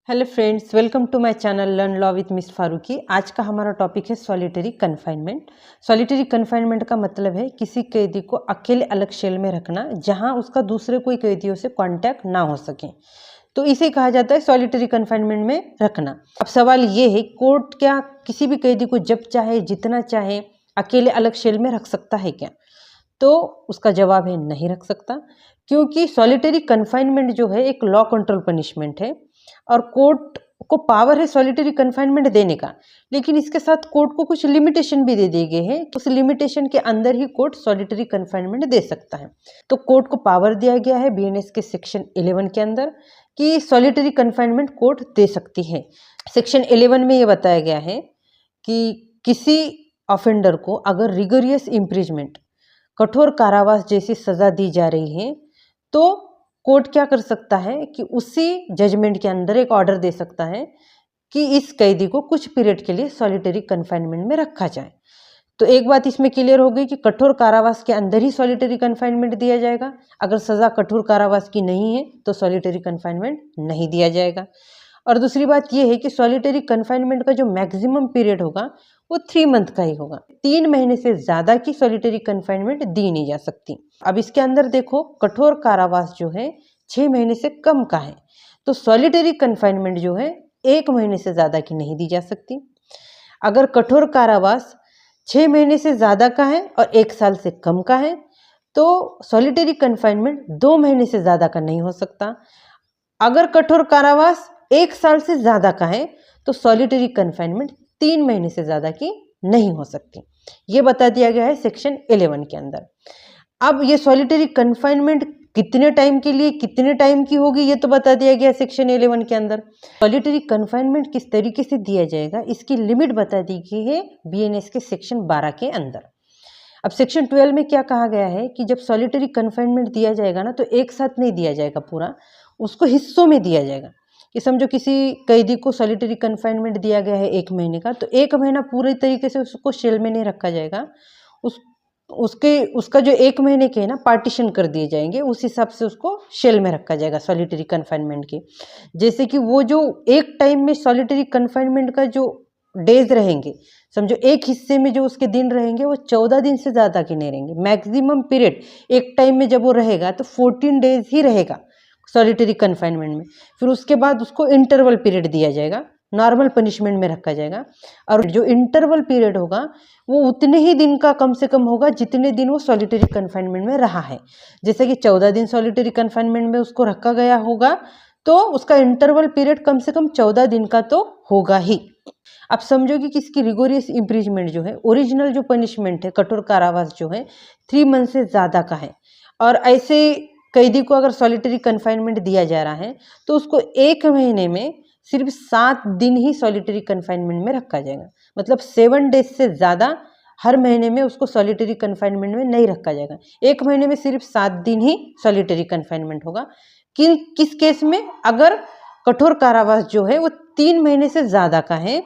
Hello friends, welcome to my channel learn law with miss Farooqui. आज का हमारा topic है सॉलिटरी कन्फाइनमेंट। सॉलिटरी कन्फाइनमेंट का मतलब है किसी कैदी को अकेले अलग सेल में रखना जहां उसका दूसरे कोई कैदियों से कांटेक्ट ना हो सके, तो इसे कहा जाता है सॉलिटरी कन्फाइनमेंट में रखना। अब सवाल ये है, कोर्ट क्या किसी भी कैदी को जब चाहे जितना चाहे अकेले अलग सेल में रख सकता है क्या? तो उसका जवाब है नहीं रख सकता, क्योंकि सॉलिटरी कन्फाइनमेंट जो है एक लॉ कंट्रोल पनिशमेंट है और कोर्ट को पावर है सॉलिटरी कन्फाइनमेंट देने का, लेकिन इसके साथ कोर्ट को कुछ लिमिटेशन भी दे दिए गए हैं। उस लिमिटेशन के अंदर ही कोर्ट सॉलिटरी कन्फाइनमेंट दे सकता है। तो कोर्ट को पावर दिया गया है बीएनएस के सेक्शन 11 के अंदर कि सॉलिटरी कन्फाइनमेंट कोर्ट दे सकती है। सेक्शन 11 में ये बताया गया है कि किसी ऑफेंडर को अगर रिगोरियस इम्प्रिजमेंट, कठोर कारावास जैसी सजा दी जा रही है, तो कोर्ट क्या कर सकता है कि उसी जजमेंट के अंदर एक ऑर्डर दे सकता है कि इस कैदी को कुछ पीरियड के लिए सॉलिटरी कन्फाइनमेंट में रखा जाए। तो एक बात इसमें क्लियर हो गई कि कठोर कारावास के अंदर ही सॉलिटरी कन्फाइनमेंट दिया जाएगा। अगर सजा कठोर कारावास की नहीं है तो सॉलिटरी कन्फाइनमेंट नहीं दिया जाएगा। और दूसरी बात यह है कि सॉलिटरी कन्फाइनमेंट का जो मैक्सिमम पीरियड होगा वो 3 मंथ का ही होगा। 3 महीने से ज्यादा की सॉलिटरी कन्फाइनमेंट दी नहीं जा सकती। अब इसके अंदर देखो, कठोर कारावास जो है 6 महीने से कम का है, तो सॉलिटरी कन्फाइनमेंट जो है 1 महीने से ज्यादा की नहीं दी जा सकती। अगर कठोर कारावास 6 महीने से ज्यादा का है और 1 साल से कम का है, तो सॉलिटरी कन्फाइनमेंट 2 महीने से ज्यादा का नहीं हो सकता। अगर कठोर कारावास 1 साल से ज्यादा का है तो सॉलिटरी कन्फाइनमेंट 3 महीने से ज्यादा की नहीं हो सकती। ये बता दिया गया है सेक्शन 11 के अंदर। अब ये सॉलिटरी कन्फाइनमेंट कितने टाइम के लिए कितने टाइम की होगी ये तो बता दिया गया सेक्शन 11 के अंदर। सॉलिटरी कन्फाइनमेंट किस तरीके से दिया जाएगा इसकी लिमिट बता दी गई है बीएनएस के सेक्शन 12 के अंदर। अब सेक्शन 12 में क्या कहा गया है कि जब सॉलिटरी कन्फाइनमेंट दिया जाएगा ना, तो एक साथ नहीं दिया जाएगा पूरा, उसको हिस्सों में दिया जाएगा। कि समझो किसी कैदी को सॉलिटरी कन्फाइनमेंट दिया गया है 1 महीने का, तो 1 महीना पूरी तरीके से उसको सेल में नहीं रखा जाएगा। उसका जो 1 महीने के है ना, पार्टीशन कर दिए जाएंगे, उस हिसाब से उसको सेल में रखा जाएगा सॉलिटरी कन्फाइनमेंट के। जैसे कि वो जो एक टाइम में सॉलिटरी कन्फाइनमेंट का जो डेज रहेंगे, समझो एक हिस्से में जो उसके दिन रहेंगे वो 14 दिन से ज़्यादा के नहीं रहेंगे। मैक्सिमम पीरियड एक टाइम में जब वो रहेगा तो 14 डेज ही रहेगा सॉलिटरी कन्फाइनमेंट में। फिर उसके बाद उसको इंटरवल पीरियड दिया जाएगा, नॉर्मल पनिशमेंट में रखा जाएगा। और जो इंटरवल पीरियड होगा वो उतने ही दिन का कम से कम होगा जितने दिन वो सॉलिटरी कन्फाइनमेंट में रहा है। जैसे कि 14 दिन सॉलिटरी कन्फाइनमेंट में उसको रखा गया होगा, तो उसका इंटरवल पीरियड कम से कम 14 दिन का तो होगा ही। अब समझो कि किसकी रिगोरियस इम्प्रिजमेंट जो है, ओरिजिनल जो पनिशमेंट है कठोर कारावास जो है 3 मंथ से ज़्यादा का है, और ऐसे कैदी को अगर सॉलिटरी कन्फाइनमेंट दिया जा रहा है तो उसको 1 महीने में सिर्फ 7 दिन ही सॉलिटरी कन्फाइनमेंट में रखा जाएगा। मतलब 7 डेज से ज़्यादा हर महीने में उसको सॉलिटरी कन्फाइनमेंट में नहीं रखा जाएगा। 1 महीने में सिर्फ 7 दिन ही सॉलिटरी कन्फाइनमेंट होगा। किस केस में? अगर कठोर कारावास जो है वो 3 महीने से ज़्यादा का है,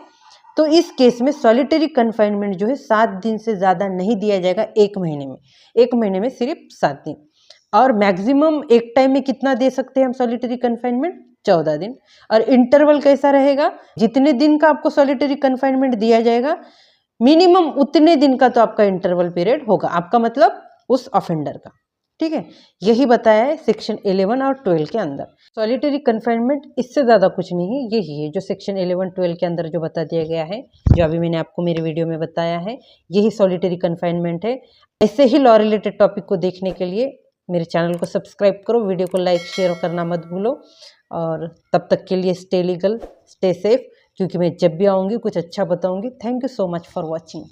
तो इस केस में सॉलिटरी कन्फाइनमेंट जो है 7 दिन से ज़्यादा नहीं दिया जाएगा 1 महीने में। 1 महीने में सिर्फ 7 दिन। और मैक्सिमम एक टाइम में कितना दे सकते हैं हम सॉलिटरी कन्फाइनमेंट? 14 दिन। और इंटरवल कैसा रहेगा? जितने दिन का आपको सॉलिटरी कन्फाइनमेंट दिया जाएगा, मिनिमम उतने दिन का तो आपका इंटरवल पीरियड होगा, आपका मतलब उस ऑफेंडर का। ठीक है, यही बताया है सेक्शन 11 और 12 के अंदर। सॉलिटरी कन्फाइनमेंट इससे ज़्यादा कुछ नहीं है, यही है जो सेक्शन 11-12 के अंदर जो बता दिया गया है, जो अभी मैंने आपको मेरे वीडियो में बताया है, यही सॉलिटरी कन्फाइनमेंट है। ऐसे ही लॉ रिलेटेड टॉपिक को देखने के लिए मेरे चैनल को सब्सक्राइब करो, वीडियो को लाइक शेयर करना मत भूलो। और तब तक के लिए स्टे लीगल, स्टे सेफ, क्योंकि मैं जब भी आऊँगी कुछ अच्छा बताऊँगी। Thank you so much for watching.